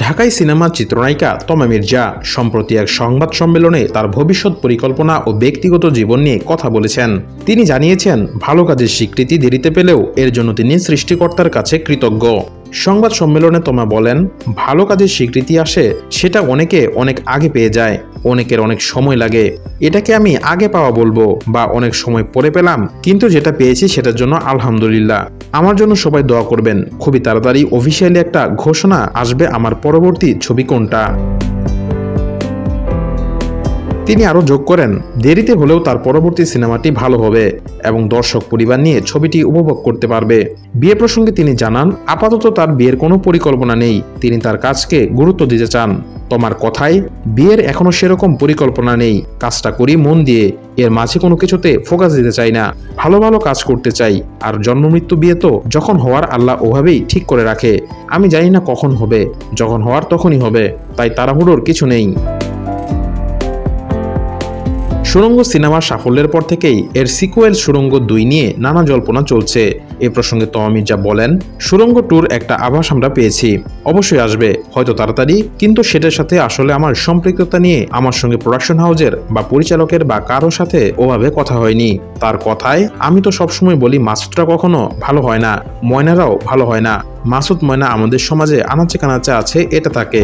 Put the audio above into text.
ঢাকায় সিনেমার চিত্রনায়িকা তমা মির্জা সম্প্রতি এক সংবাদ সম্মেলনে তার ভবিষ্যৎ পরিকল্পনা ও ব্যক্তিগত জীবন নিয়ে কথা বলেছেন। তিনি জানিয়েছেন, ভালো কাজের স্বীকৃতি দেরিতে পেলেও এর জন্য তিনি সৃষ্টিকর্তার কাছে কৃতজ্ঞ। সংবাদ সম্মেলনে তমা বলেন, ভালো কাজের স্বীকৃতি আসে সেটা অনেকে অনেক আগে পেয়ে যায়, অনেকের অনেক সময় লাগে। এটাকে আমি আগে পাওয়া বলবো বা অনেক সময় পরে পেলাম, কিন্তু যেটা পেয়েছি সেটার জন্য আলহামদুলিল্লাহ। আমার জন্য সবাই দোয়া করবেন। খুবই তাড়াতাড়ি অফিসিয়ালি একটা ঘোষণা আসবে আমার পরবর্তী ছবি কোনটা। তিনি আরও যোগ করেন, দেরিতে হলেও তার পরবর্তী সিনেমাটি ভালো হবে এবং দর্শক পরিবার নিয়ে ছবিটি উপভোগ করতে পারবে। বিয়ে প্রসঙ্গে তিনি জানান, আপাতত তার বিয়ের কোনো পরিকল্পনা নেই, তিনি তার কাজকে গুরুত্ব দিতে চান। তোমার কথায়, বিয়ের এখনো সেরকম পরিকল্পনা নেই, কাজটা করি মন দিয়ে, এর মাঝে কোনো কিছুতে ফোকাস দিতে চাই না, ভালো ভালো কাজ করতে চাই। আর জন্ম মৃত্যু বিয়ে তো যখন হওয়ার আল্লাহ ওভাবেই ঠিক করে রাখে, আমি জানি না কখন হবে, যখন হওয়ার তখনই হবে, তাই তাড়াহুড়োর কিছু নেই। সুড়ঙ্গ সিনেমার সাফল্যের পর থেকেই এর সিকুয়েল সুড়ঙ্গ 2 নিয়ে নানা জল্পনা চলছে। এ প্রসঙ্গে তমা মির্জা বলেন, সুড়ঙ্গ 2-র একটা আভাস আমরা পেয়েছি, অবশ্যই আসবে, হয়তো তাড়াতাড়ি, কিন্তু সেটার সাথে আসলে আমার সম্পৃক্ততা নিয়ে আমার সঙ্গে প্রোডাকশন হাউজের বা পরিচালকের বা কারো সাথে ওভাবে কথা হয়নি। তার কথায়, আমি তো সবসময় বলি মাসুদরা কখনো ভালো হয় না, ময়নারাও ভালো হয় না, মাসুদ ময়না আমাদের সমাজে আনাচে কানাচে আছে, এটা থাকে।